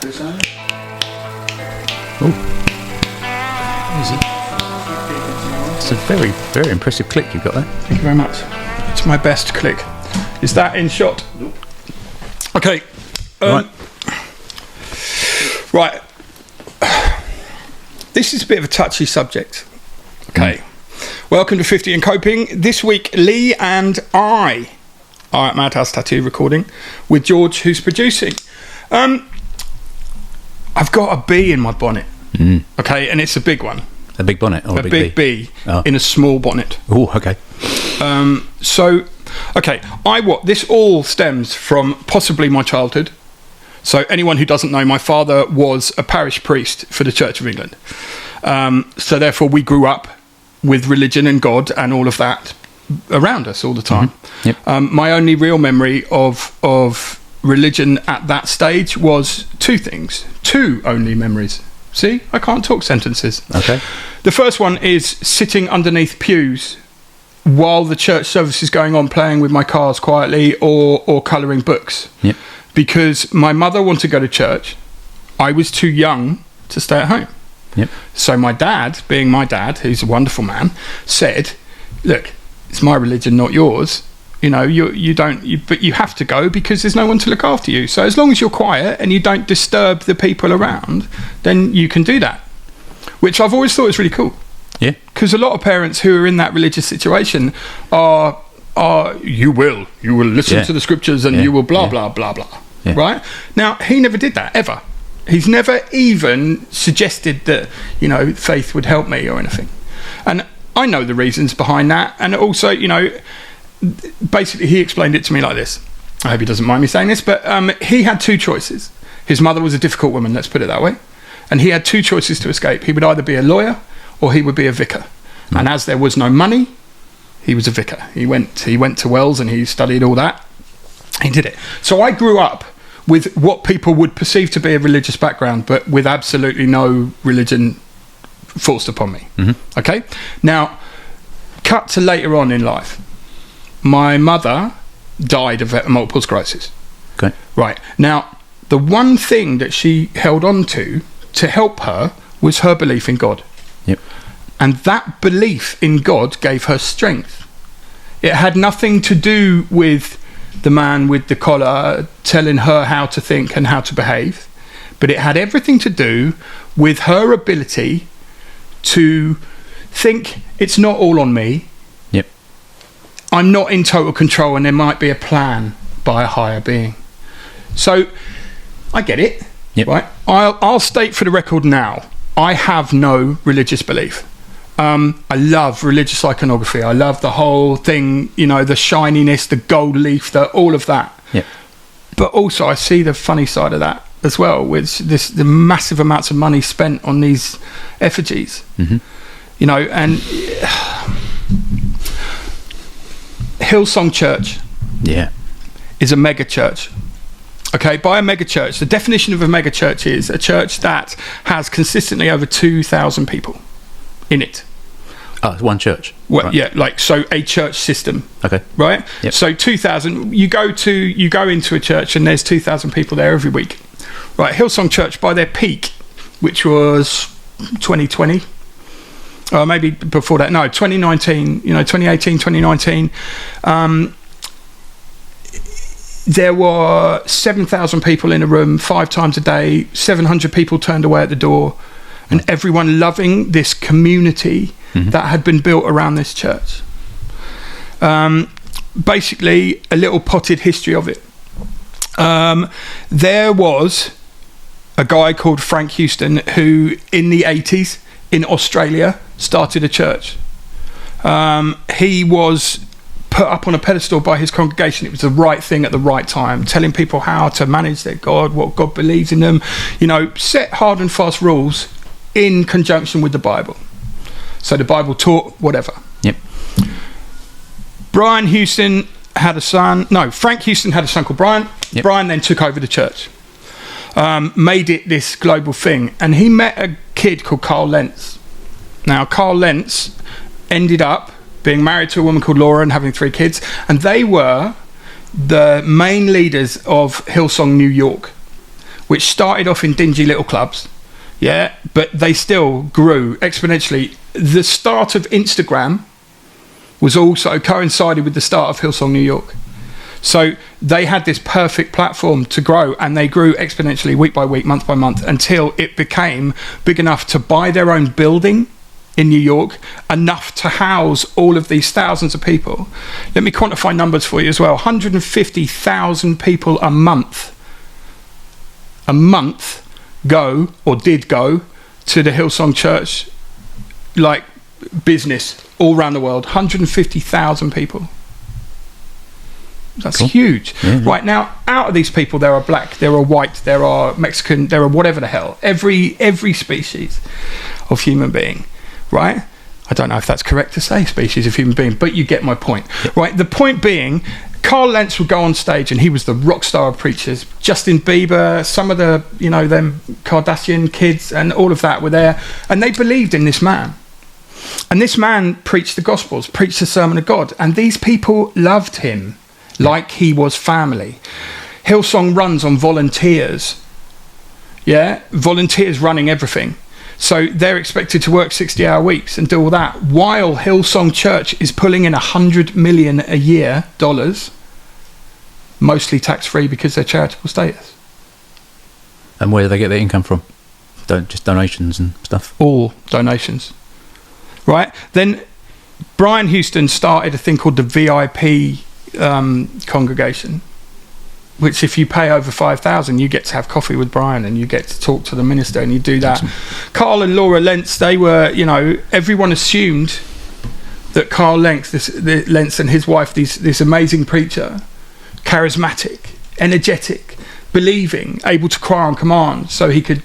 Easy. It's a very, very impressive click you've got there. Thank you very much. It's my best click. Is that in shot? Okay. Right. This is a bit of a touchy subject. Okay. Welcome to 50 and Coping. This week, Lee and I are at Madhouse Tattoo recording with George, who's producing. I've got a bee in my bonnet. Okay, and it's a big one. A big bonnet or a big bee in a small bonnet. Oh, okay. This all stems from possibly my childhood. So anyone who doesn't know, my father was a parish priest for the Church of England. So therefore we grew up with religion and God and all of that around us all the time. Yep. My only real memory of religion at that stage was two only memories. See, I can't talk sentences. Okay. The first one is sitting underneath pews while the church service is going on, playing with my cars quietly or colouring books. Yep. Because my mother wanted to go to church. I was too young to stay at home. Yep. So my dad, being my dad, who's a wonderful man, said, look, it's my religion, not yours. You know, but you have to go because there's no one to look after you. So as long as you're quiet and you don't disturb the people around, then you can do that. Which I've always thought is really cool. Yeah. Because a lot of parents who are in that religious situation are you will listen to the scriptures and you will blah, blah, blah, blah. Yeah. Right? Now, he never did that, ever. He's never even suggested that, you know, faith would help me or anything. And I know the reasons behind that. And also, you know, basically he explained it to me like this. I hope he doesn't mind me saying this, but he had two choices. His mother was a difficult woman, let's put it that way. And he had two choices to escape. He would either be a lawyer or he would be a vicar. And as there was no money, he was a vicar. He went to Wells and he studied all that. He did it. So I grew up with what people would perceive to be a religious background, but with absolutely no religion forced upon me. Mm-hmm. Okay? Now, cut to later on in life. My mother died of multiple sclerosis. Okay. Right. Now, the one thing that she held on to help her was her belief in God. Yep. And that belief in God gave her strength. It had nothing to do with the man with the collar telling her how to think and how to behave, but it had everything to do with her ability to think it's not all on me. Yep. I'm not in total control and there might be a plan by a higher being. So I get it. Yep. Right? I'll state for the record now, I have no religious belief. I love religious iconography. I love the whole thing, you know, the shininess, the gold leaf, all of that. Yep. But also I see the funny side of that as well, with the massive amounts of money spent on these effigies. Mm-hmm. You know, and Hillsong Church is a mega church. Okay, by a mega church, the definition of a mega church is a church that has consistently over 2,000 people in it. Oh, it's one church. Well, right. yeah, like so a church system. Okay. Right? Yep. So 2,000, you go into a church and there's 2,000 people there every week. Right, Hillsong Church by their peak, which was 2020, or maybe before that, no, 2019, you know, 2018, 2019, there were 7,000 people in a room 5 times a day, 700 people turned away at the door, and everyone loving this community that had been built around this church. Basically, a little potted history of it. There was a guy called Frank Houston who, in the 80s, in Australia, started a church. He was put up on a pedestal by his congregation. It was the right thing at the right time, telling people how to manage their God, what God believes in them, you know, set hard and fast rules in conjunction with the Bible. So the Bible taught whatever. Yep. Frank Houston had a son called Brian. Yep. Brian then took over the church, made it this global thing, and he met a kid called Carl Lentz. Now, Carl Lentz ended up being married to a woman called Laura and having 3 kids, and they were the main leaders of Hillsong New York, which started off in dingy little clubs, yeah, but they still grew exponentially. The start of Instagram was also coincided with the start of Hillsong New York. So they had this perfect platform to grow, and they grew exponentially week by week, month by month, until it became big enough to buy their own building in New York, enough to house all of these thousands of people. Let me quantify numbers for you as well. 150,000 people a month go, or did go, to the Hillsong Church, like business, all around the world. 150,000 people. That's cool. Huge. Yeah. Right now, out of these people, there are black, there are white, there are Mexican, there are whatever the hell. Every species of human being, right? I don't know if that's correct to say species of human being, but you get my point, right? The point being, Carl Lentz would go on stage and he was the rock star of preachers. Justin Bieber, some of the, them Kardashian kids and all of that were there, and they believed in this man. And this man preached the Gospels, preached the Sermon of God, and these people loved him like he was family. Hillsong runs on volunteers. Yeah, volunteers running everything. So they're expected to work 60-hour weeks and do all that, while Hillsong Church is pulling in $100 million a year, mostly tax-free because they're charitable status. And where do they get their income from? Just donations and stuff? All donations. Right? Then Brian Houston started a thing called the VIP congregation, which if you pay over $5,000, you get to have coffee with Brian and you get to talk to the minister, and you do that. Awesome. Carl and Laura Lentz, they were, everyone assumed that Carl Lentz and his wife, this amazing preacher, charismatic, energetic, believing, able to cry on command so he could,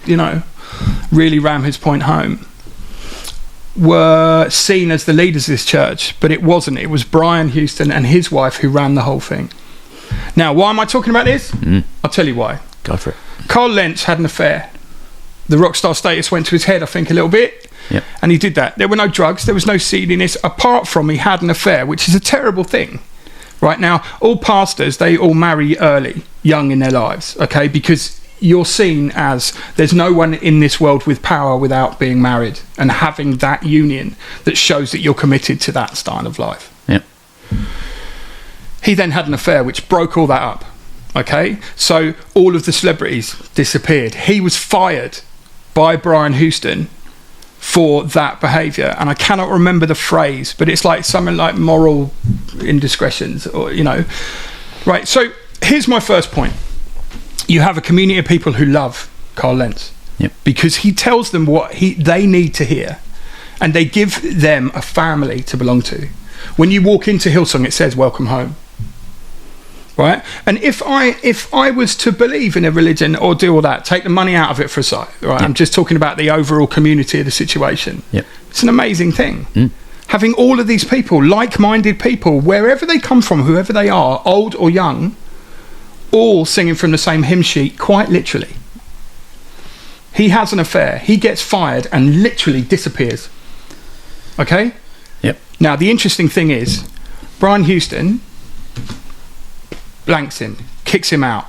really ram his point home, were seen as the leaders of this church. But it wasn't. It was Brian Houston and his wife who ran the whole thing. Now, why am I talking about this? I'll tell you why. Go for it. Carl Lentz had an affair. The rock star status went to his head, I think, a little bit. Yep. And he did that. There were no drugs. There was no seediness. Apart from he had an affair, which is a terrible thing. Right now, all pastors, they all marry early, young in their lives, okay? Because you're seen as there's no one in this world with power without being married and having that union that shows that you're committed to that style of life. Yep. He then had an affair which broke all that up, okay? So all of the celebrities disappeared. He was fired by Brian Houston for that behaviour, and I cannot remember the phrase, but it's like something like moral indiscretions, or right. So here's my first point. You have a community of people who love Carl Lentz. Yep. Because he tells them what they need to hear, and they give them a family to belong to. When you walk into Hillsong, it says welcome home, right? And if I was to believe in a religion or do all that, take the money out of it for a side, right? Yep. I'm just talking about the overall community of the situation. Yep. It's an amazing thing. Having all of these people, like-minded people, wherever they come from, whoever they are, old or young, all singing from the same hymn sheet, quite literally. He has an affair, he gets fired and literally disappears. Okay? Yep. Now, the interesting thing is, Brian Houston blanks him, kicks him out.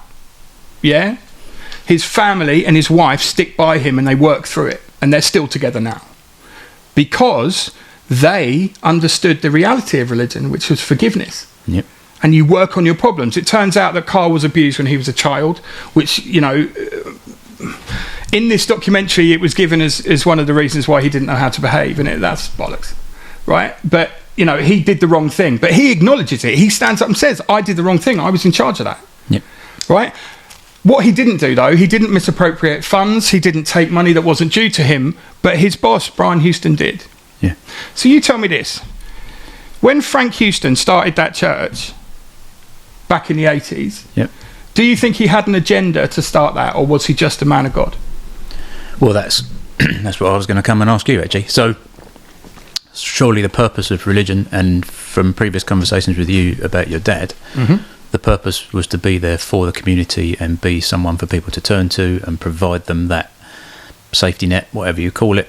Yeah? His family and his wife stick by him and they work through it, and they're still together now. Because they understood the reality of religion, which was forgiveness. Yep. And you work on your problems. It turns out that Carl was abused when he was a child, which, in this documentary, it was given as one of the reasons why he didn't know how to behave, and that's bollocks, right? But, he did the wrong thing. But he acknowledges it. He stands up and says, I did the wrong thing. I was in charge of that. Yep. Right? What he didn't do, though, he didn't misappropriate funds. He didn't take money that wasn't due to him. But his boss, Brian Houston, did. Yeah. So you tell me this. When Frank Houston started that church back in the 80s, yep, do you think he had an agenda to start that, or was he just a man of God? Well, that's what I was going to come and ask you, actually. So surely the purpose of religion, and from previous conversations with you about your dad, the purpose was to be there for the community and be someone for people to turn to and provide them that safety net, whatever you call it,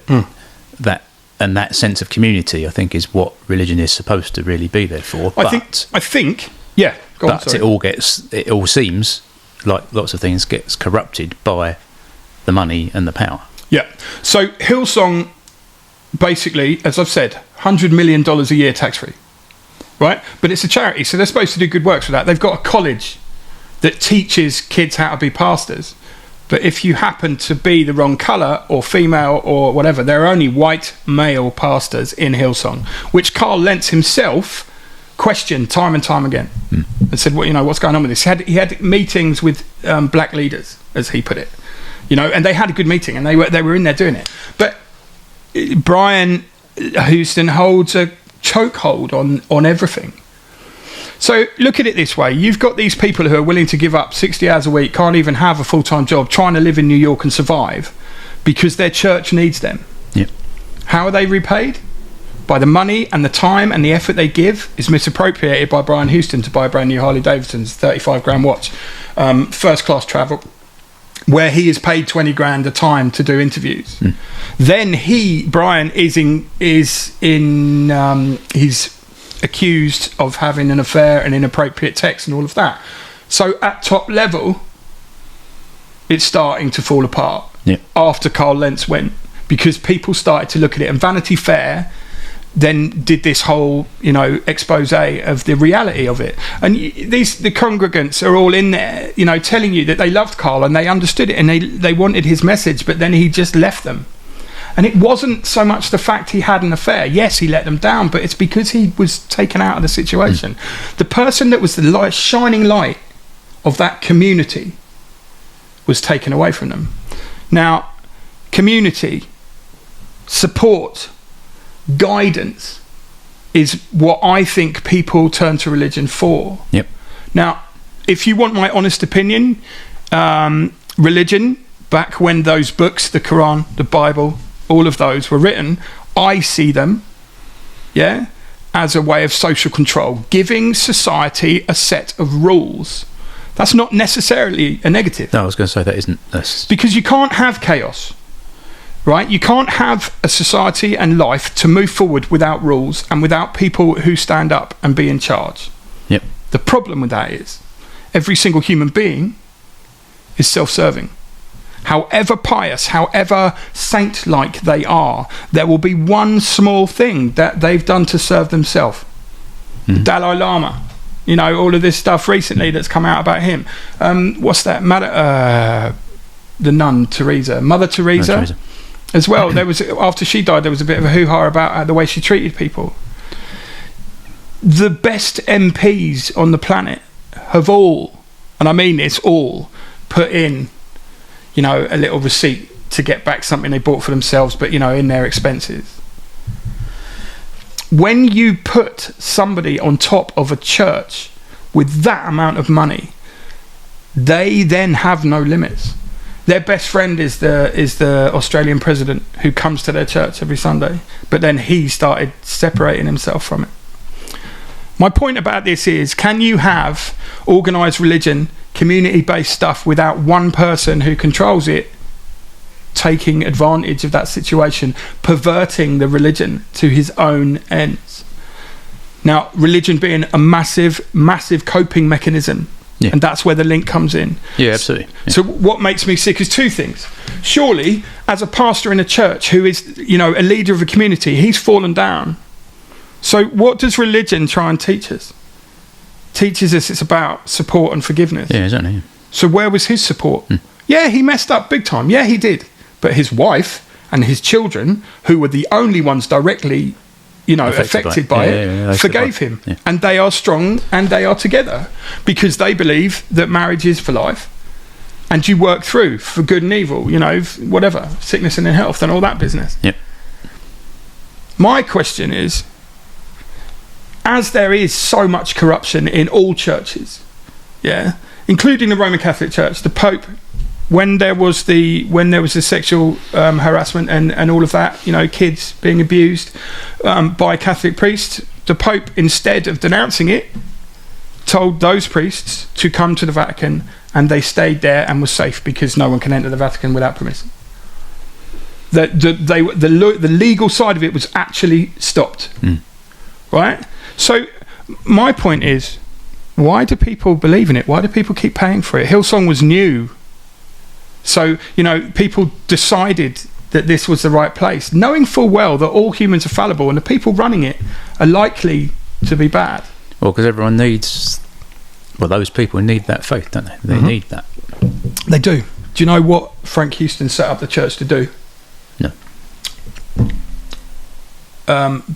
that sense of community, I think, is what religion is supposed to really be there for. I think, yeah. Go on, but it all seems like lots of things, gets corrupted by the money and the power. Yeah. So Hillsong, basically, as I've said, $100 million a year tax-free, right? But it's a charity, so they're supposed to do good works for that. They've got a college that teaches kids how to be pastors. But if you happen to be the wrong colour or female or whatever, there are only white male pastors in Hillsong, which Carl Lentz himself questioned time and time again and said, "Well, what's going on with this?" He had meetings with black leaders, as he put it, and they had a good meeting and they were in there doing it. But Brian Houston holds a chokehold on everything. So look at it this way. You've got these people who are willing to give up 60 hours a week, can't even have a full-time job, trying to live in New York and survive because their church needs them. Yep. How are they repaid? By the money and the time and the effort they give is misappropriated by Brian Houston to buy a brand new Harley Davidson's 35 grand watch, first class travel, where he is paid 20 grand a time to do interviews. Then Brian he's accused of having an affair and inappropriate text and all of that. So at top level, it's starting to fall apart after Carl Lentz went, because people started to look at it, and Vanity Fair then did this whole expose of the reality of it. And the congregants are all in there telling you that they loved Carl and they understood it and they wanted his message, but then he just left them. And it wasn't so much the fact he had an affair. Yes, he let them down, but it's because he was taken out of the situation. The person that was the shining light of that community was taken away from them. Now, community, support, guidance is what I think people turn to religion for. Yep. Now, if you want my honest opinion, religion, back when those books, the Quran, the Bible, all of those were written, I see them, as a way of social control, giving society a set of rules. That's not necessarily a negative. No, I was going to say that isn't. Because you can't have chaos, right? You can't have a society and life to move forward without rules and without people who stand up and be in charge. Yep. The problem with that is every single human being is self-serving. However pious, however saint-like they are, there will be one small thing that they've done to serve themselves. The Dalai Lama, all of this stuff recently that's come out about him. What's that? The nun, Mother Teresa. As well. There was, after she died, there was a bit of a hoo-ha about the way she treated people. The best MPs on the planet have all, and I mean this, all put in a little receipt to get back something they bought for themselves, but in their expenses. When you put somebody on top of a church with that amount of money, they then have no limits. Their best friend is the Australian president who comes to their church every Sunday, but then he started separating himself from it. My point about this is, can you have organised religion, community-based stuff, without one person who controls it taking advantage of that situation, perverting the religion to his own ends? Now, religion being a massive coping mechanism, and that's where the link comes in. Yeah, absolutely. Yeah. So what makes me sick is two things. Surely, as a pastor in a church who is, a leader of a community, he's fallen down. So what does religion try and teach us? Teaches us it's about support and forgiveness. Yeah, exactly. So where was his support? Yeah, he messed up big time. Yeah, he did. But his wife and his children, who were the only ones directly, affected by it, forgave him. Yeah. And they are strong and they are together because they believe that marriage is for life and you work through for good and evil, whatever, sickness and in health and all that business. Yep. My question is, as there is so much corruption in all churches, including the Roman Catholic Church, the Pope, when there was the sexual harassment and all of that, kids being abused by Catholic priests, the Pope, instead of denouncing it, told those priests to come to the Vatican, and they stayed there and was safe because no one can enter the Vatican without permission. The legal side of it was actually stopped, right? So my point is, why do people believe in it? Why do people keep paying for it? Hillsong was new. So, people decided that this was the right place, knowing full well that all humans are fallible and the people running it are likely to be bad. Well, because everyone needs... Well, those people need that faith, don't they? They need that. They do. Do you know what Frank Houston set up the church to do? No.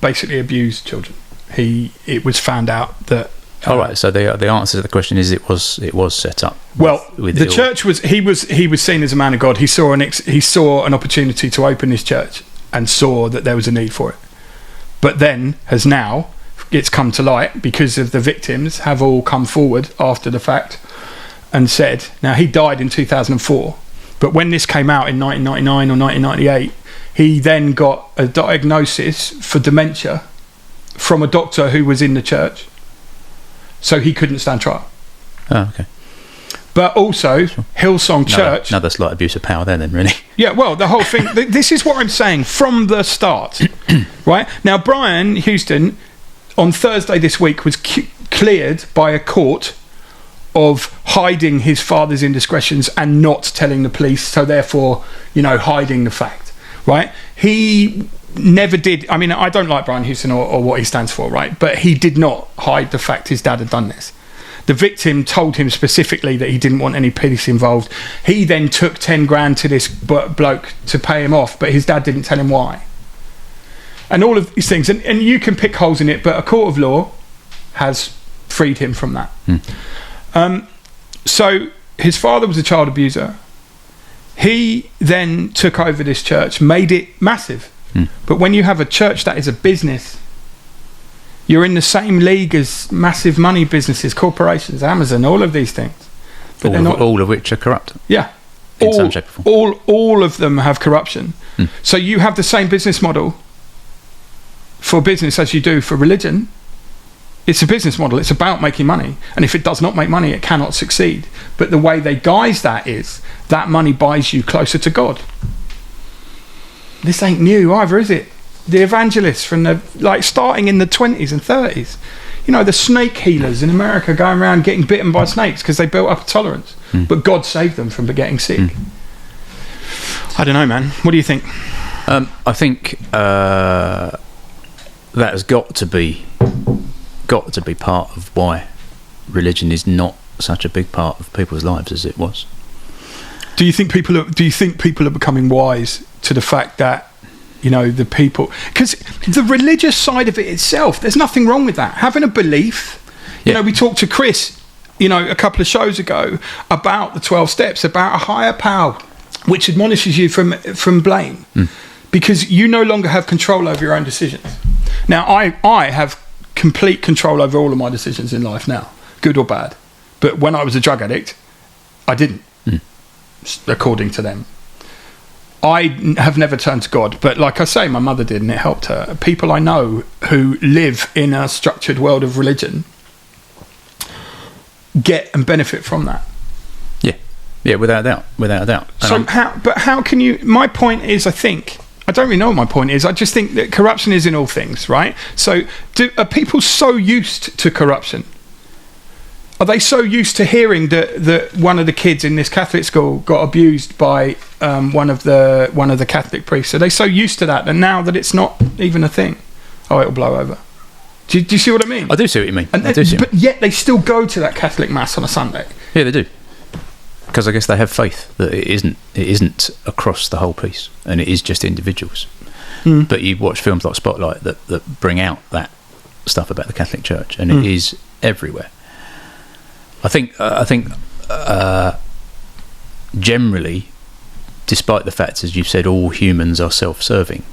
Basically abuse children. It was found out that... All right, so the answer to the question is it was set up. Well, the church was he was seen as a man of God. He saw an opportunity to open his church and saw that there was a need for it. But then it's come to light because of the victims have all come forward after the fact and said. Now, he died in 2004, but when this came out in 1999 or 1998, he then got a diagnosis for dementia from a doctor who was in the church. So he couldn't stand trial. Oh, okay. But also, Hillsong Church... Another slight abuse of power there then, really. Yeah, well, the whole thing... This is what I'm saying from the start. Right? Now, Brian Houston, on Thursday this week, was cleared by a court of hiding his father's indiscretions and not telling the police, so therefore, hiding the fact. Right? He... never did. I mean, I don't like Brian Houston or what he stands for, right? But he did not hide the fact his dad had done this. The victim told him specifically that he didn't want any police involved. He then took 10 grand to this bloke to pay him off, but his dad didn't tell him why. And all of these things, and you can pick holes in it, but a court of law has freed him from that. So his father was a child abuser. He then took over this church, made it massive. But when you have a church that is a business, you're in the same league as massive money businesses, corporations, Amazon, all of these things. But all of which are corrupt. Yeah. In some shape or form. All of them have corruption. So you have the same business model for business as you do for religion. It's a business model. It's about making money. And if it does not make money, it cannot succeed. But the way they guise that is that money buys you closer to God. This ain't new either, is it? The evangelists from starting in the 20s and 30s. The snake healers in America going around getting bitten by snakes because they built up a tolerance. But God saved them from getting sick. I don't know, man. What do you think? I think that has got to be part of why religion is not such a big part of people's lives as it was. Do you think people are becoming wise to the fact that the people, because the religious side of it itself, there's nothing wrong with that. Having a belief, we talked to Chris a couple of shows ago about the 12 steps, about a higher power which admonishes you from blame, because you no longer have control over your own decisions. Now I have complete control over all of my decisions in life now, good or bad, but when I was a drug addict I didn't, according to them. I have never turned to God, but like I say, my mother did and it helped her. People I know who live in a structured world of religion get and benefit from that. Yeah, without a doubt. So how can you... My point is, I don't really know what my point is. I just think that corruption is in all things, right? So are people so used to corruption? Are they so used to hearing that one of the kids in this Catholic school got abused by one of the Catholic priests? Are they so used to that now that it's not even a thing? Oh, it'll blow over. Do you see what I mean? I do see what you mean. But yet they still go to that Catholic mass on a Sunday. Yeah, they do. Because I guess they have faith that it isn't across the whole piece, and it is just individuals. But you watch films like Spotlight that bring out that stuff about the Catholic Church, and it is everywhere. I think generally, despite the fact, as you've said, all humans are self-serving,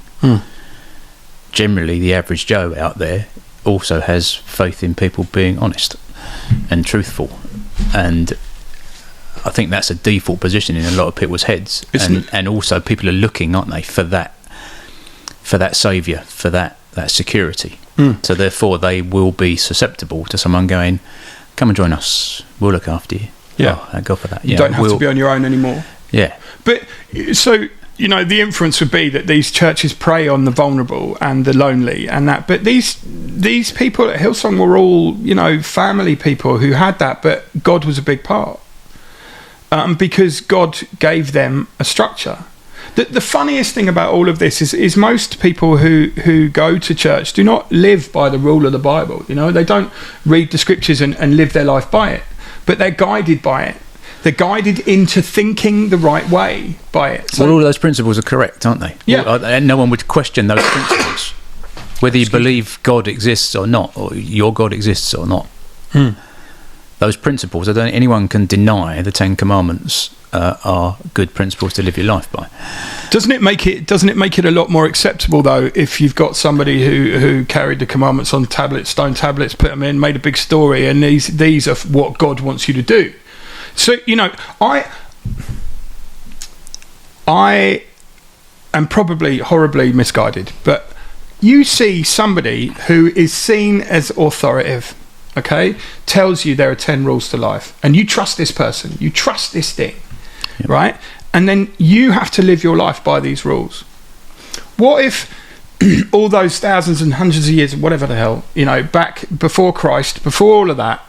generally the average Joe out there also has faith in people being honest and truthful. And I think that's a default position in a lot of people's heads. And also people are looking, aren't they, for that saviour, for that security. So therefore they will be susceptible to someone going, come and join us, we'll look after you. Yeah. Oh, thank God for that. You don't have to be on your own anymore. Yeah. But so you know, the inference would be that these churches prey on the vulnerable and the lonely and that. But these people at Hillsong were all, you know, family people who had that, but God was a big part. Because God gave them a structure. The funniest thing about all of this is most people who go to church do not live by the rule of the Bible. You know, they don't read the scriptures and live their life by it, but they're guided by it. They're guided into thinking the right way by it. So, well, all those principles are correct, aren't they? Yeah. And no one would question those principles, whether you believe God exists or not, or your God exists or not. Those principles, I don't think anyone can deny the Ten Commandments are good principles to live your life by. Doesn't it make it a lot more acceptable though if you've got somebody who carried the commandments on tablets, stone tablets, put them in, made a big story, and these are what God wants you to do. So, you know, I am probably horribly misguided, but you see somebody who is seen as authoritative, okay, tells you there are 10 rules to life, and you trust this person, you trust this thing, yep. Right? And then you have to live your life by these rules. What if all those thousands and hundreds of years, whatever the hell, you know, back before Christ, before all of that,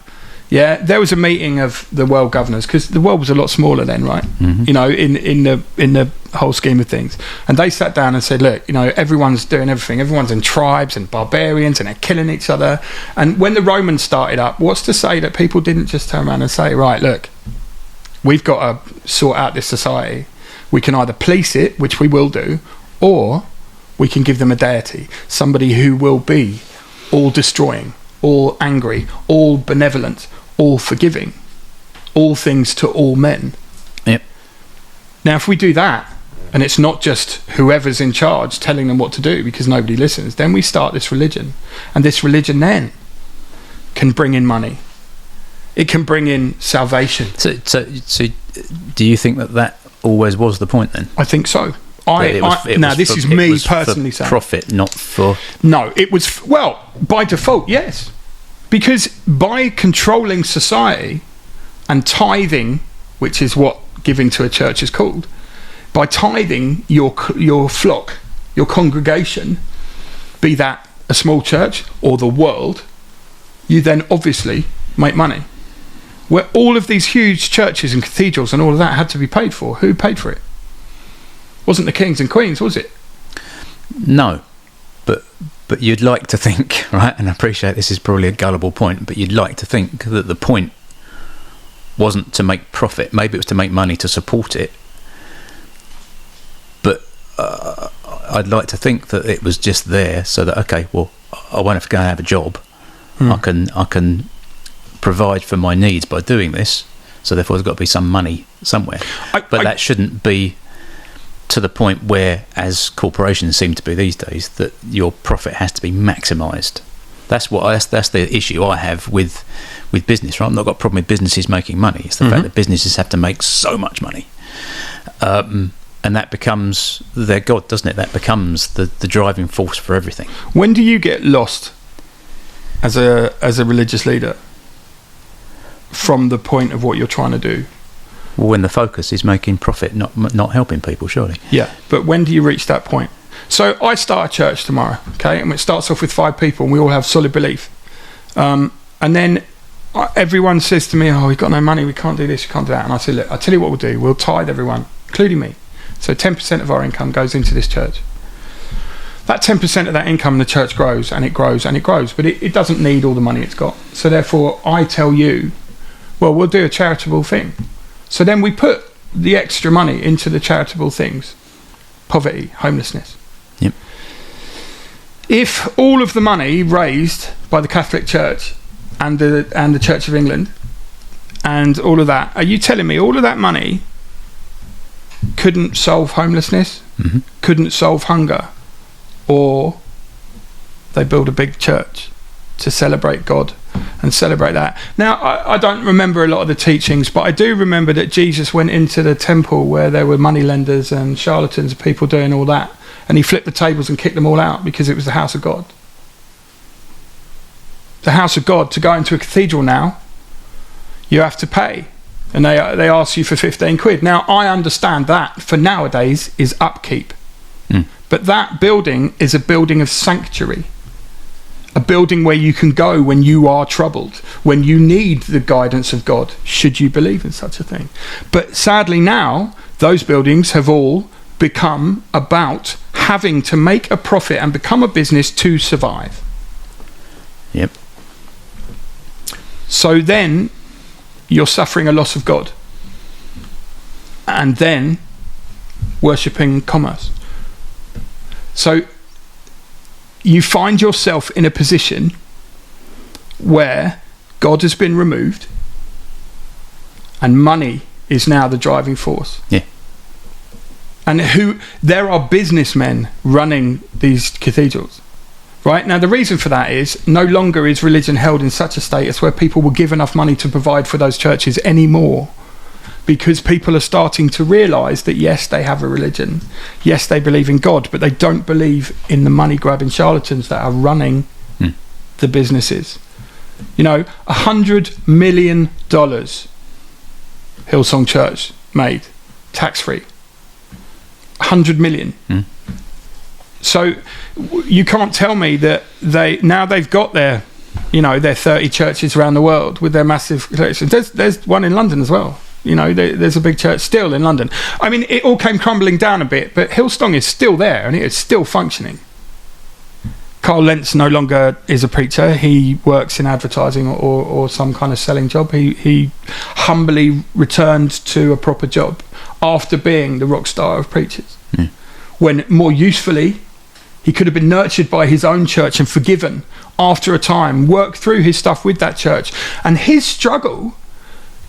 yeah, there was a meeting of the world governors, because the world was a lot smaller then, right? Mm-hmm. You know, in the whole scheme of things. And they sat down and said, look, you know, everyone's doing everything. Everyone's in tribes and barbarians, and they're killing each other. And when the Romans started up, what's to say that people didn't just turn around and say, right, look, we've got to sort out this society. We can either police it, which we will do, or we can give them a deity, somebody who will be all destroying, all angry, all benevolent, all forgiving, all things to all men. Yep. Now, if we do that, and it's not just whoever's in charge telling them what to do because nobody listens, then we start this religion. And this religion then can bring in money. It can bring in salvation. So do you think that always was the point then? I think so. This is me personally saying. Profit, not for... No, it was, well, by default, yes. Because by controlling society and tithing, which is what giving to a church is called, by tithing your flock, your congregation, be that a small church or the world, you then obviously make money. Where all of these huge churches and cathedrals and all of that had to be paid for. Who paid for it? Wasn't the kings and queens, was it? No, but you'd like to think, right, and I appreciate this is probably a gullible point, but you'd like to think that the point wasn't to make profit. Maybe it was to make money to support it, but I'd like to think that it was just there so that, okay, well, I won't have to go and have a job. I can provide for my needs by doing this, so therefore there's got to be some money somewhere. That shouldn't be to the point where, as corporations seem to be these days, that your profit has to be maximised. That's the issue I have with business, right? I've not got a problem with businesses making money. It's the fact that businesses have to make so much money, and that becomes their god, doesn't it? That becomes the driving force for everything. When do you get lost as a religious leader from the point of what you're trying to do? Well, when the focus is making profit, not helping people, surely. Yeah, but when do you reach that point? So I start a church tomorrow, okay, and it starts off with 5 people, and we all have solid belief. And then everyone says to me, "Oh, we've got no money, we can't do this, we can't do that." And I say, "Look, I'll tell you what we'll do. We'll tithe everyone, including me. So 10% of our income goes into this church. That 10% of that income, the church grows and it grows and it grows, but it doesn't need all the money it's got. So therefore, I tell you, well, we'll do a charitable thing." So then we put the extra money into the charitable things. Poverty, homelessness. Yep. If all of the money raised by the Catholic Church and the Church of England and all of that, are you telling me all of that money couldn't solve homelessness, couldn't solve hunger, or they build a big church to celebrate God and celebrate that? Now, I don't remember a lot of the teachings, but I do remember that Jesus went into the temple where there were moneylenders and charlatans and people doing all that, and he flipped the tables and kicked them all out because it was the house of God. The house of God, to go into a cathedral now, you have to pay. and they ask you for 15 quid. Now, I understand that for nowadays is upkeep. But that building is a building of sanctuary, a building where you can go when you are troubled, when you need the guidance of God, should you believe in such a thing. But sadly now, those buildings have all become about having to make a profit and become a business to survive. Yep. So then you're suffering a loss of God, and then worshipping commerce. So you find yourself in a position where God has been removed and money is now the driving force. Yeah. And there are businessmen running these cathedrals. Right? Now, the reason for that is no longer is religion held in such a status where people will give enough money to provide for those churches anymore, because people are starting to realise that, yes, they have a religion, yes, they believe in God, but they don't believe in the money-grabbing charlatans that are running the businesses. You know, $100 million Hillsong Church made, tax-free. 100 million. So you can't tell me that they've got their 30 churches around the world with their massive collections. There's one in London as well. You know, there's a big church still in London. I mean, it all came crumbling down a bit, but Hillsong is still there and it is still functioning. Carl Lentz no longer is a preacher. He works in advertising or some kind of selling job. He humbly returned to a proper job after being the rock star of preachers. When more usefully, he could have been nurtured by his own church and forgiven after a time, worked through his stuff with that church. And his struggle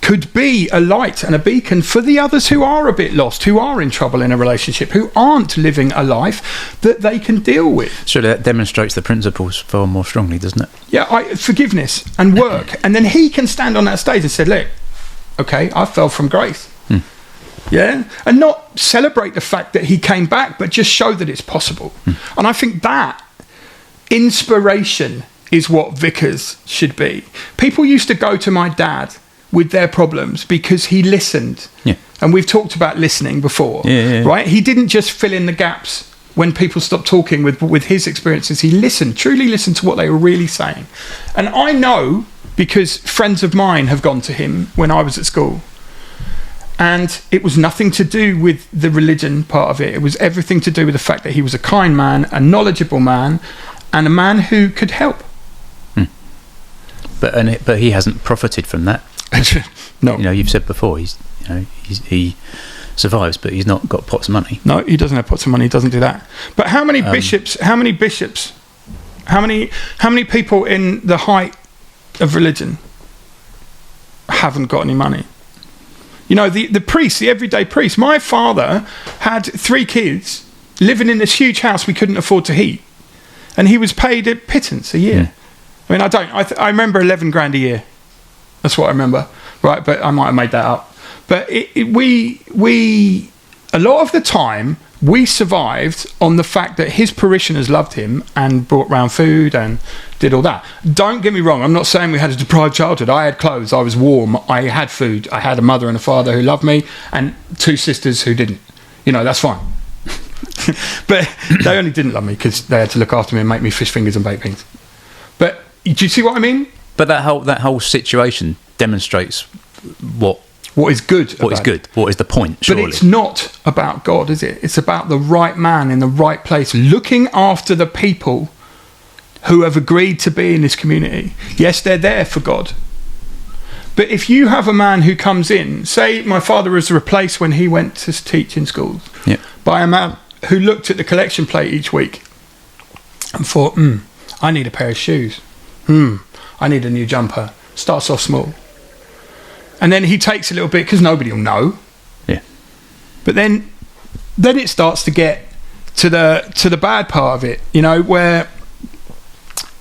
could be a light and a beacon for the others who are a bit lost, who are in trouble in a relationship, who aren't living a life that they can deal with. So that demonstrates the principles far more strongly, doesn't it? Yeah, forgiveness and work. And then he can stand on that stage and say, look, okay, I fell from grace. Yeah, and not celebrate the fact that he came back, but just show that it's possible. And I think that inspiration is what vicars should be. People used to go to my dad with their problems because he listened. Yeah. And we've talked about listening before, right? He didn't just fill in the gaps when people stopped talking with his experiences. He listened, truly listened to what they were really saying. And I know because friends of mine have gone to him when I was at school. And it was nothing to do with the religion part of it. It was everything to do with the fact that he was a kind man, a knowledgeable man, and a man who could help. But he hasn't profited from that. No. You know, you've said before, he survives, but he's not got pots of money. No, he doesn't have pots of money. He doesn't do that. But how many bishops? How many people in the height of religion haven't got any money? You know, the priest, the everyday priest. My father had 3 kids living in this huge house we couldn't afford to heat, and he was paid a pittance a year. I mean, I remember 11 grand a year. That's what I remember, right? But I might have made that up. But we a lot of the time we survived on the fact that his parishioners loved him and brought round food and did all that. Don't get me wrong, I'm not saying we had a deprived childhood. I had clothes, I was warm, I had food, I had a mother and a father who loved me and 2 sisters who didn't. You know, that's fine. But they only didn't love me because they had to look after me and make me fish fingers and baked beans. But do you see what I mean? But that whole situation demonstrates what is good. What is good? What is the point? Surely. But it's not about God, is it? It's about the right man in the right place, looking after the people who have agreed to be in this community. Yes, they're there for God. But if you have a man who comes in, say my father was replaced when he went to teach in schools, by a man who looked at the collection plate each week and thought, I need a pair of shoes. I need a new jumper. Starts off small. And then he takes a little bit because nobody will know. Yeah. But then it starts to get to the bad part of it, you know, where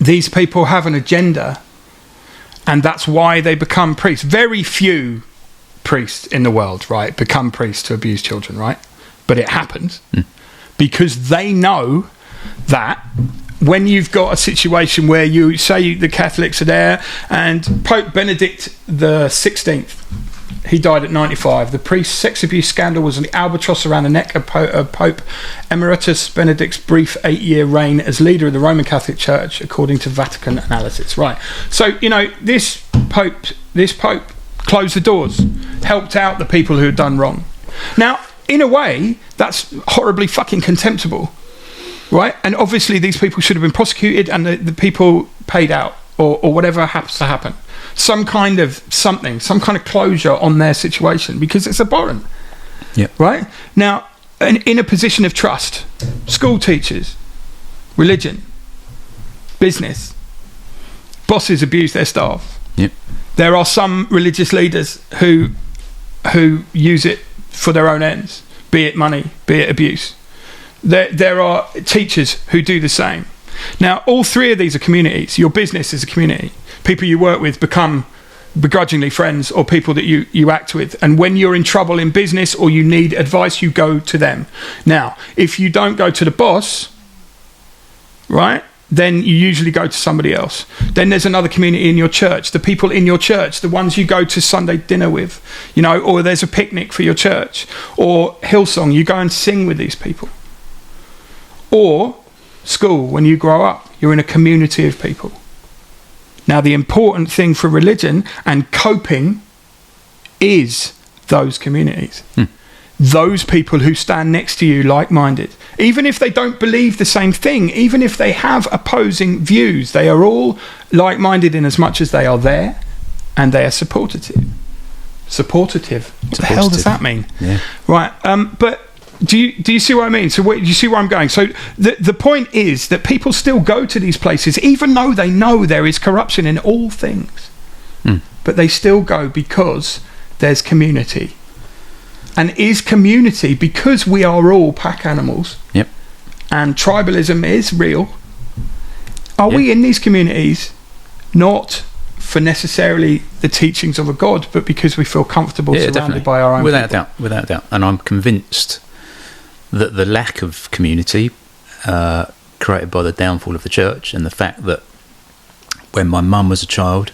these people have an agenda and that's why they become priests. Very few priests in the world, right, become priests to abuse children, right? But it happens because they know that when you've got a situation where you say the Catholics are there and Pope Benedict the 16th He died at 95. The priest's sex abuse scandal was an albatross around the neck of Pope Emeritus Benedict's brief 8-year reign as leader of the Roman Catholic Church, according to Vatican analysis. Right. So, this Pope closed the doors, helped out the people who had done wrong. Now, in a way, that's horribly fucking contemptible, right? And obviously these people should have been prosecuted and the people paid out or whatever happens to happen. Some kind of closure on their situation, because it's abhorrent. Yeah. Right? Now, in a position of trust, school teachers, religion, business, bosses abuse their staff. Yep. There are some religious leaders who use it for their own ends, be it money, be it abuse. There are teachers who do the same. Now, all three of these are communities. Your business is a community. People you work with become begrudgingly friends or people that you act with. And when you're in trouble in business or you need advice, you go to them. Now, if you don't go to the boss, right, then you usually go to somebody else. Then there's another community in your church, the people in your church, the ones you go to Sunday dinner with, or there's a picnic for your church, or Hillsong, you go and sing with these people. Or school, when you grow up, you're in a community of people. Now, the important thing for religion and coping is those communities. Those people who stand next to you like-minded. Even if they don't believe the same thing, even if they have opposing views, they are all like-minded in as much as they are there and they are supportive. What the hell does that mean? Yeah. Right, but do you see what I mean? So do you see where I'm going? So the point is that people still go to these places even though they know there is corruption in all things. But they still go because there's community. And is community, because we are all pack animals, yep, and tribalism is real, are we in these communities not for necessarily the teachings of a God, but because we feel comfortable surrounded definitely. by our own without people? without doubt. And I'm convinced that the lack of community created by the downfall of the church and the fact that when my mum was a child,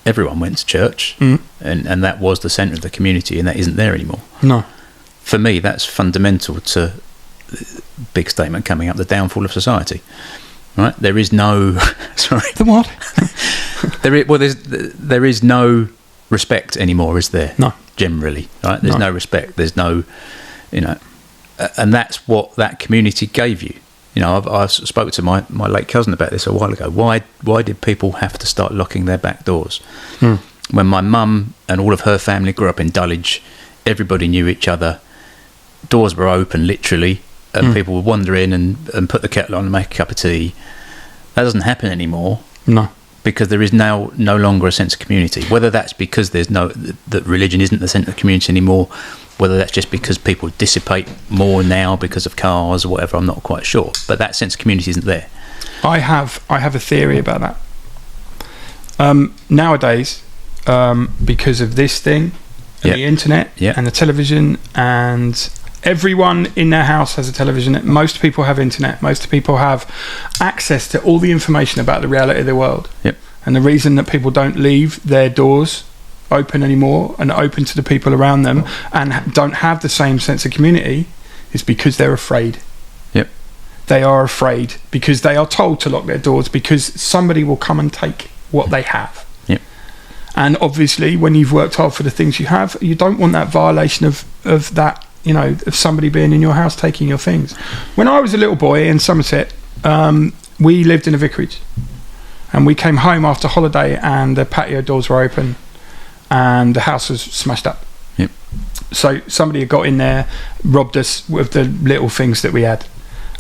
everyone went to church, and that was the centre of the community, and that isn't there anymore. No. For me, that's fundamental to big statement coming up, the downfall of society. Right? There is no sorry. The what? there is no respect anymore, is there? No. Generally, right? There's no respect. There's no, and that's what that community gave you. I spoke to my late cousin about this a while ago. Why did people have to start locking their back doors? When my mum and all of her family grew up in Dulwich, everybody knew each other. Doors were open, literally, and people would wander in and put the kettle on and make a cup of tea. That doesn't happen anymore. No. Because there is now no longer a sense of community. Whether that's because that religion isn't the centre of the community anymore, whether that's just because people dissipate more now because of cars or whatever, I'm not quite sure. But that sense of community isn't there. I have a theory about that. Nowadays, because of this thing, and the internet, and the television, and everyone in their house has a television. Most people have internet. Most people have access to all the information about the reality of the world. Yep. And the reason that people don't leave their doors open anymore and open to the people around them and don't have the same sense of community is because they're afraid. Yep. They are afraid because they are told to lock their doors because somebody will come and take what they have. Yep. And obviously when you've worked hard for the things you have, you don't want that violation of that, of somebody being in your house taking your things. When I was a little boy in Somerset, we lived in a vicarage and we came home after holiday and the patio doors were open and the house was smashed up. Yep. So somebody had got in there, robbed us with the little things that we had.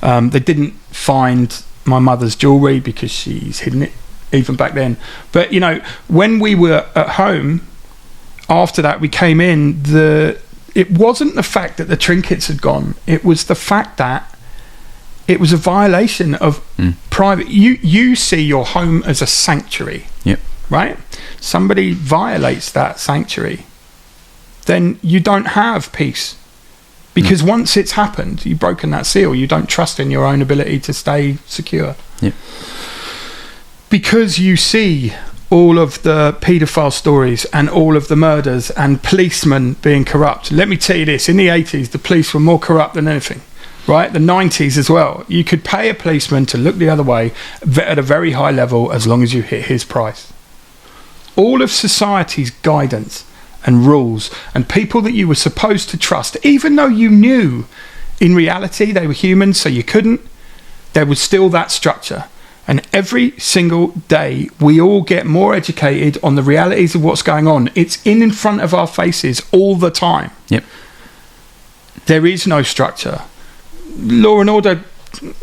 They didn't find my mother's jewellery because she's hidden it even back then. But when we were at home after that, we came in, it wasn't the fact that the trinkets had gone, it was the fact that it was a violation of private. You see your home as a sanctuary. Yep. Right? Somebody violates that sanctuary, then you don't have peace. Because once it's happened, you've broken that seal, you don't trust in your own ability to stay secure. Yep. Because you see all of the paedophile stories and all of the murders and policemen being corrupt. Let me tell you this, in the 80s, the police were more corrupt than anything, right? The 90s as well. You could pay a policeman to look the other way at a very high level as long as you hit his price. All of society's guidance and rules and people that you were supposed to trust, even though you knew in reality they were humans, so you couldn't, there was still that structure. And every single day, we all get more educated on the realities of what's going on. It's in front of our faces all the time. Yep. There is no structure. Law and order,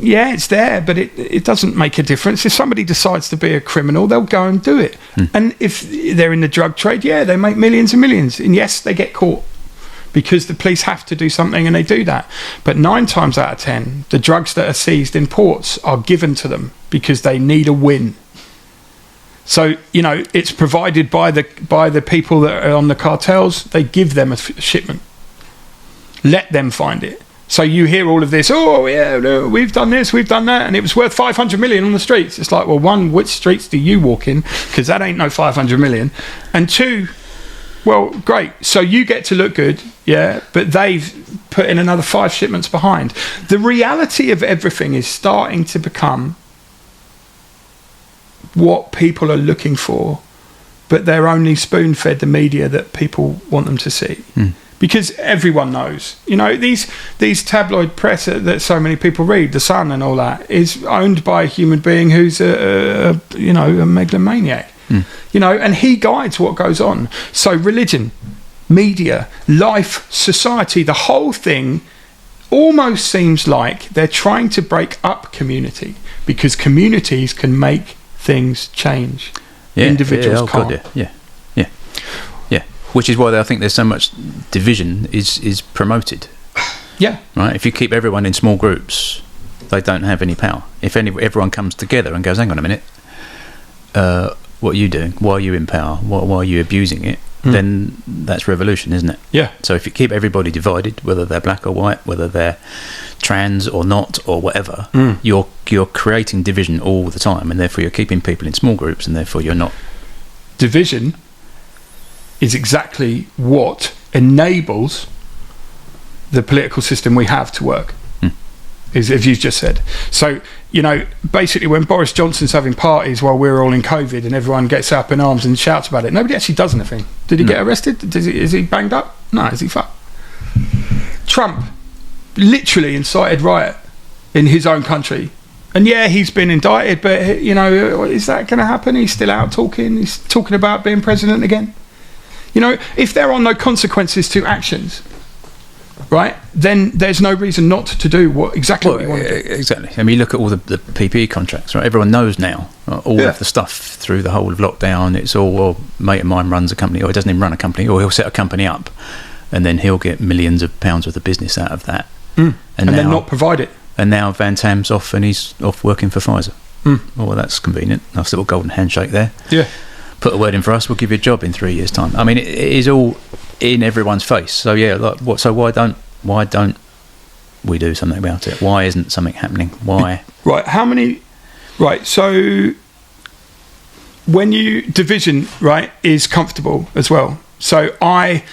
yeah, it's there, but it doesn't make a difference. If somebody decides to be a criminal, they'll go and do it. And if they're in the drug trade, yeah, they make millions and millions. And yes, they get caught because the police have to do something, and they do that. But 9 times out of 10, the drugs that are seized in ports are given to them because they need a win. So, you know, it's provided by the people that are on the cartels. They give them a shipment. Let them find it. So you hear all of this, oh yeah, no, we've done this, we've done that, and it was worth 500 million on the streets. It's like, well, one, which streets do you walk in? Because that ain't no 500 million. And 2, well, great. So you get to look good, yeah, but they've put in another 5 shipments behind. The reality of everything is starting to become what people are looking for, but they're only spoon-fed the media that people want them to see. Because everyone knows, you know, these tabloid press that so many people read, The Sun and all that, is owned by a human being who's a megalomaniac. You know, and he guides what goes on. So religion, media, life, society, the whole thing almost seems like they're trying to break up community, because communities can make things change. Individuals can't. God, yeah. Which is why I think there's so much division is promoted. Yeah. Right. If you keep everyone in small groups, they don't have any power. If everyone comes together and goes, hang on a minute, what are you doing? Why are you in power? Why are you abusing it? Then that's revolution, isn't it? Yeah. So if you keep everybody divided, whether they're black or white, whether they're trans or not or whatever, you're creating division all the time, and therefore you're keeping people in small groups, and therefore you're not. Division is exactly what enables the political system we have to work, as you've just said. So, you know, basically when Boris Johnson's having parties while we're all in COVID and everyone gets up in arms and shouts about it, nobody actually does anything. Did he get arrested? Is he banged up? No. Is he fucked? Trump literally incited riot in his own country. And yeah, he's been indicted, but, you know, is that going to happen? He's still out talking. He's talking about being president again. You know, if there are no consequences to actions, right, then there's no reason not to do what we want to do. Exactly. I mean, you look at all the PPE contracts, right? Everyone knows now all of the stuff through the whole of lockdown. It's all, well, mate of mine runs a company, or he doesn't even run a company, or he'll set a company up, and then he'll get millions of pounds worth of business out of that. And then not provide it. And now Van Tam's off, and he's off working for Pfizer. Well, that's convenient. Nice little golden handshake there. Yeah. Put a word in for us, we'll give you a job in 3 years' time. I mean, it is all in everyone's face. So yeah, like what? So why don't we do something about it? Why isn't something happening? Why? Right. How many? Right. So when division, right, is comfortable as well. So I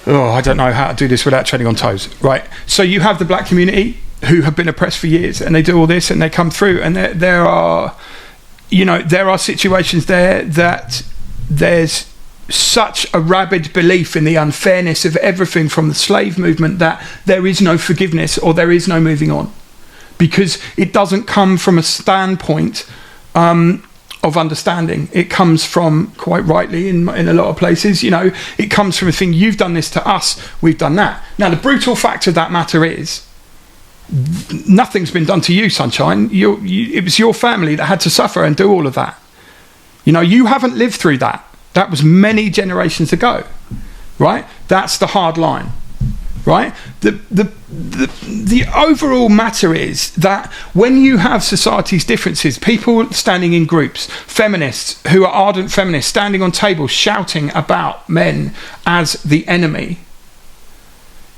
don't know how to do this without treading on toes. Right. So you have the black community who have been oppressed for years, and they do all this, and they come through, and there are. You know, there are situations there that there's such a rabid belief in the unfairness of everything from the slave movement that there is no forgiveness or there is no moving on, because it doesn't come from a standpoint of understanding. It comes from, quite rightly in a lot of places, you know, it comes from a thing, you've done this to us, we've done that. Now, the brutal fact of that matter is, nothing's been done to you, sunshine. It was your family that had to suffer and do all of that. You know, you haven't lived through that. That was many generations ago, right? That's the hard line, right? The overall matter is that when you have society's differences, people standing in groups, feminists who are ardent feminists standing on tables shouting about men as the enemy.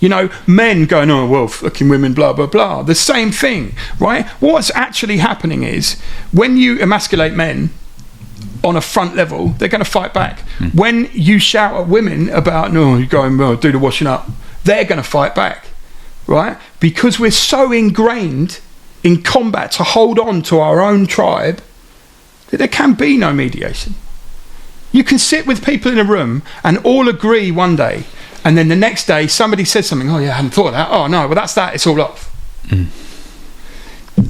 You know, men going, oh, well, fucking women, blah, blah, blah. The same thing, right? What's actually happening is when you emasculate men, on a front level, they're going to fight back. When you shout at women about, no, you go and do the washing up, they're going to fight back, right? Because we're so ingrained in combat to hold on to our own tribe that there can be no mediation. You can sit with people in a room and all agree one day, and then the next day somebody says something, oh yeah, I hadn't thought of that, oh no, well that's that, it's all off.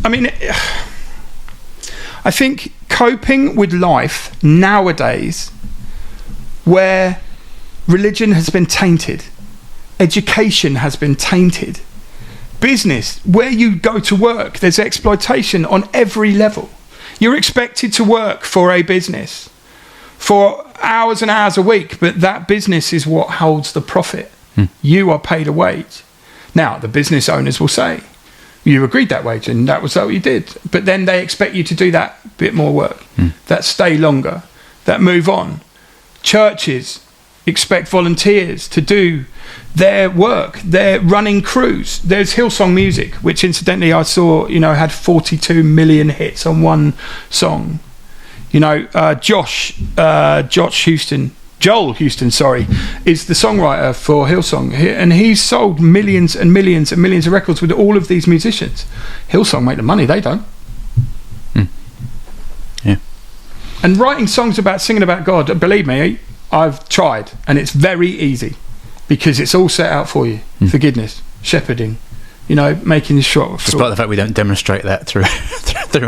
I mean, I think coping with life nowadays, where religion has been tainted, education has been tainted, business, where you go to work, there's exploitation on every level. You're expected to work for a business for hours and hours a week, but that business is what holds the profit. You are paid a wage. Now, the business owners will say, you agreed that wage and that was what you did. But then they expect you to do that bit more work, that stay longer, that move on. Churches expect volunteers to do their work. They're running crews. There's Hillsong Music, which incidentally I saw, had 42 million hits on one song. Joel Houston, is the songwriter for Hillsong, and he's sold millions and millions and millions of records with all of these musicians. Hillsong make the money, they don't. Yeah. And writing songs singing about God, believe me, I've tried, and it's very easy because it's all set out for you. Forgiveness, shepherding, making sure. Despite the fact we don't demonstrate that through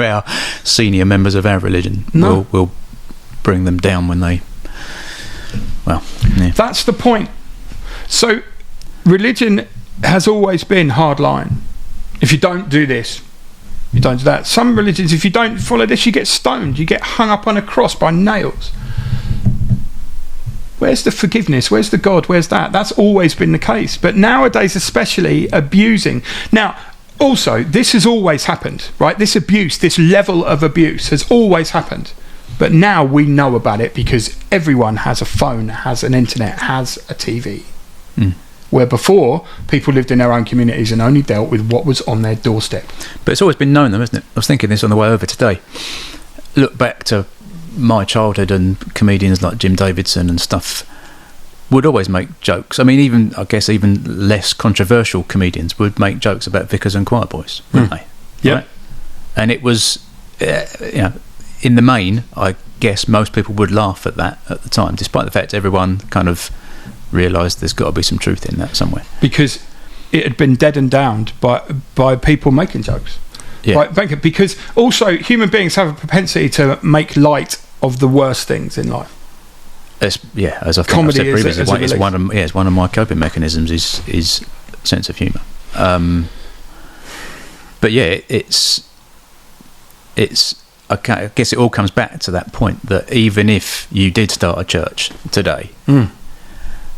our senior members of our religion, no. we'll bring them down when they. Well, yeah. That's the point. So, religion has always been hard line. If you don't do this, you don't do that. Some religions, if you don't follow this, you get stoned. You get hung up on a cross by nails. Where's the forgiveness? Where's the God? Where's that? That's always been the case. But nowadays, especially abusing. Now, also, this has always happened, right? This abuse, this level of abuse has always happened. But now we know about it because everyone has a phone, has an internet, has a TV. Where before, people lived in their own communities and only dealt with what was on their doorstep. But it's always been known, though, isn't it? I was thinking this on the way over today. Look back to my childhood, and comedians like Jim Davidson and stuff would always make jokes. I mean, even less controversial comedians would make jokes about vicars and choir boys, wouldn't they? Yeah. Right? And it was, in the main, I guess most people would laugh at that at the time, despite the fact everyone kind of realised there's got to be some truth in that somewhere. Because it had been deadened down by people making jokes. Yeah. Right? Because also human beings have a propensity to make light of the worst things in life. As I think Comedy I've said previously, is one of my coping mechanisms is sense of humour. But yeah, it's. I guess it all comes back to that point that even if you did start a church today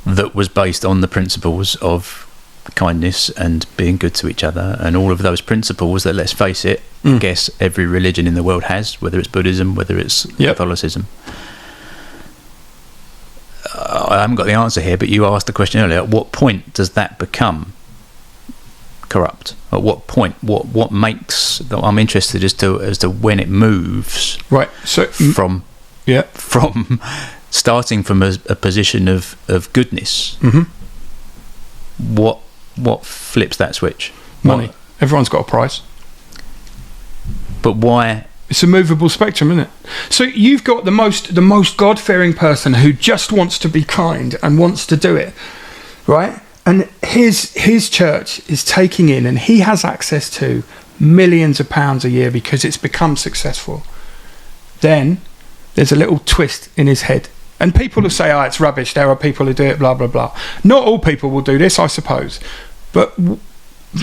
that was based on the principles of kindness and being good to each other and all of those principles that, let's face it, I guess every religion in the world has, whether it's Buddhism, whether it's Catholicism. I haven't got the answer here, but you asked the question earlier, at what point does that become corrupt? At what point, what makes, I'm interested as to when it moves, right? So from starting from a position of goodness. What flips that switch? Money. Everyone's got a price. But why? It's a movable spectrum, isn't it? So you've got the most God-fearing person who just wants to be kind and wants to do it, right? And his church is taking in, and he has access to millions of pounds a year because it's become successful. Then there's a little twist in his head. And people will say, it's rubbish, there are people who do it, blah, blah, blah. Not all people will do this, I suppose. But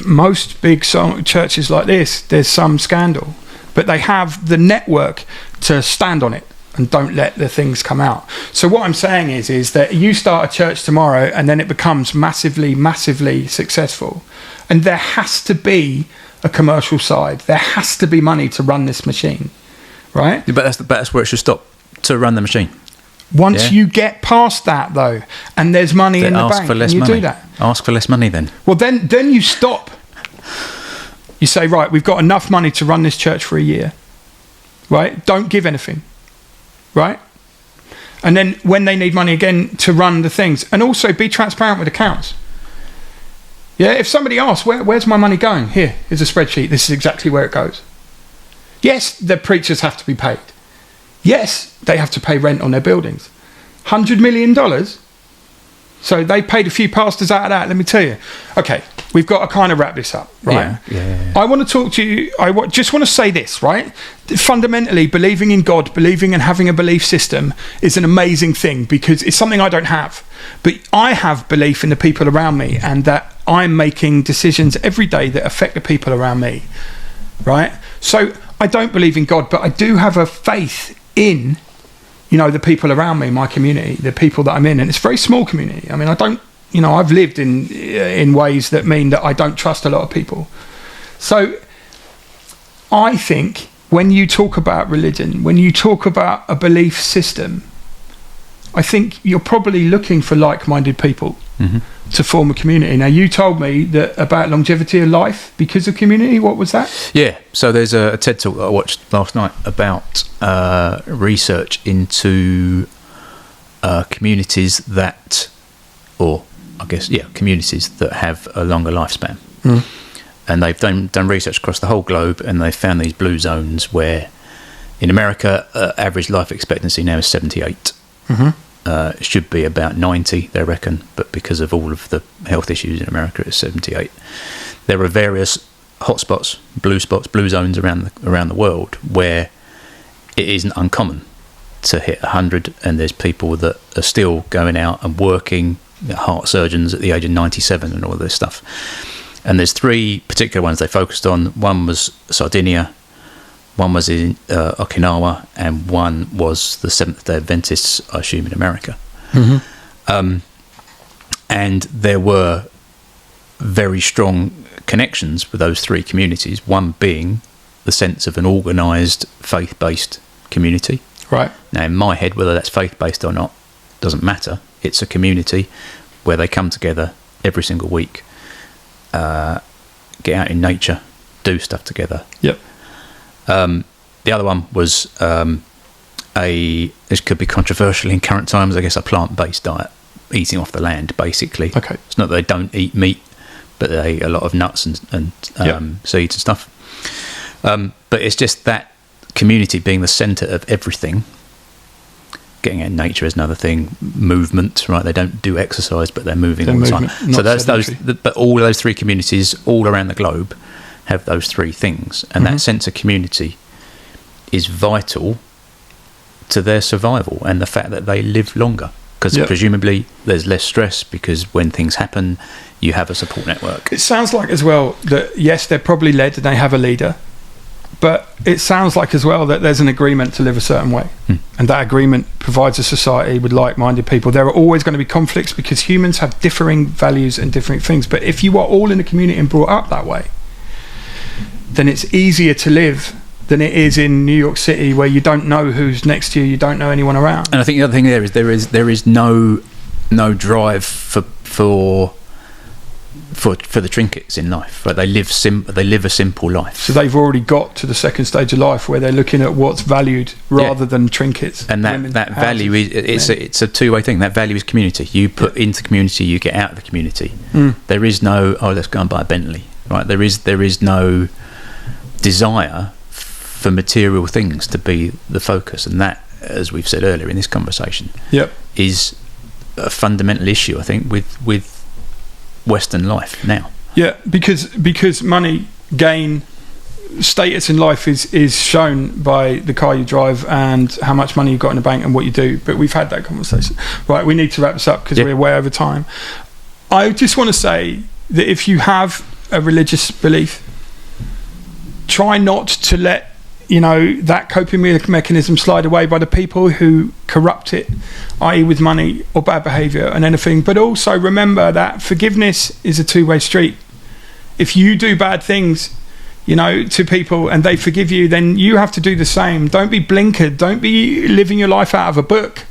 most big churches like this, there's some scandal. But they have the network to stand on it and don't let the things come out. So what I'm saying is that you start a church tomorrow and then it becomes massively, massively successful. And there has to be a commercial side. There has to be money to run this machine, right? Yeah, but that's where it should stop, to run the machine. Once you get past that, though, and there's money then in the ask bank, for less and you money. do that. Ask for less money then. Well, then you stop. You say, right, we've got enough money to run this church for a year. Right? Don't give anything. right? And then when they need money again to run the things, and also be transparent with accounts. Yeah, if somebody asks, where's my money going? Here's a spreadsheet. This is exactly where it goes. Yes, the preachers have to be paid. Yes, they have to pay rent on their buildings. $100 million? So they paid a few pastors out of that, let me tell you. Okay, we've got to kind of wrap this up, right? Yeah. I want to talk to you, just want to say this, right? Fundamentally, believing in God, believing and having a belief system is an amazing thing because it's something I don't have. But I have belief in the people around me and that I'm making decisions every day that affect the people around me, right? So I don't believe in God, but I do have a faith in the people around me, my community, the people that I'm in, and it's a very small community. I mean, I've lived in ways that mean that I don't trust a lot of people. So I think when you talk about religion, when you talk about a belief system, I think you're probably looking for like-minded people to form a community. Now, you told me that about longevity of life because of community. What was that? Yeah, so there's a TED talk that I watched last night about research into communities that, communities that have a longer lifespan. And they've done research across the whole globe, and they've found these blue zones where, in America, average life expectancy now is 78. It should be about 90, they reckon, but because of all of the health issues in America, it's 78. There are various hotspots, blue zones around the world where it isn't uncommon to hit 100, and there's people that are still going out and working, heart surgeons at the age of 97 and all this stuff. And there's three particular ones they focused on. One was Sardinia, one was in Okinawa, and one was the Seventh-day Adventists, I assume, in America. And there were very strong connections with those three communities, one being the sense of an organised, faith-based community. Right. Now, in my head, whether that's faith-based or not, doesn't matter. It's a community where they come together every single week, get out in nature, do stuff together. Yep. The other one was this could be controversial in current times, I guess, a plant-based diet, eating off the land, basically. Okay. It's not that they don't eat meat, but they eat a lot of nuts and seeds and stuff. But it's just that community being the centre of everything. Getting out in nature is another thing. Movement, right? They don't do exercise, but they're moving all the time. So that's but all of those three communities all around the globe have those three things, and that sense of community is vital to their survival and the fact that they live longer, because presumably there's less stress, because when things happen you have a support network. It sounds like as well that yes, they're probably led and they have a leader, but it sounds like as well that there's an agreement to live a certain way, and that agreement provides a society with like-minded people. There are always going to be conflicts because humans have differing values and different things, but if you are all in a community and brought up that way, then it's easier to live than it is in New York City, where you don't know who's next to you, you don't know anyone around. And I think the other thing there is no drive for the trinkets in life. Right? They live a simple life. So they've already got to the second stage of life where they're looking at what's valued rather than trinkets. And that value is it's a two-way thing. That value is community. You put into community, you get out of the community. There is no let's go and buy a Bentley. Right? There is no desire for material things to be the focus, and that, as we've said earlier in this conversation, is a fundamental issue, I think, with Western life now. Yeah, because money, gain, status in life is shown by the car you drive and how much money you've got in the bank and what you do. But we've had that conversation. Right, we need to wrap this up because we're way over time. I just want to say that if you have a religious belief, try not to let that coping mechanism slide away by the people who corrupt it, i.e. with money or bad behaviour and anything. But also remember that forgiveness is a two-way street. If you do bad things to people and they forgive you, then you have to do the same. Don't be blinkered, don't be living your life out of a book,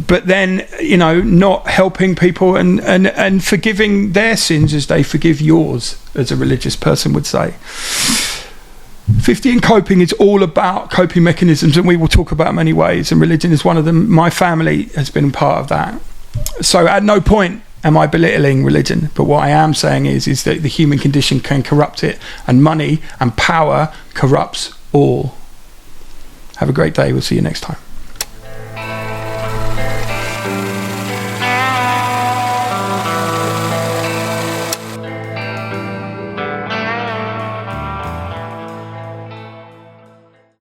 but then not helping people and forgiving their sins as they forgive yours, as a religious person would say. 50 in coping is all about coping mechanisms, and we will talk about many ways, and religion is one of them. My family has been part of that. So at no point am I belittling religion, but what I am saying is that the human condition can corrupt it, and money and power corrupts all. Have a great day. We'll see you next time.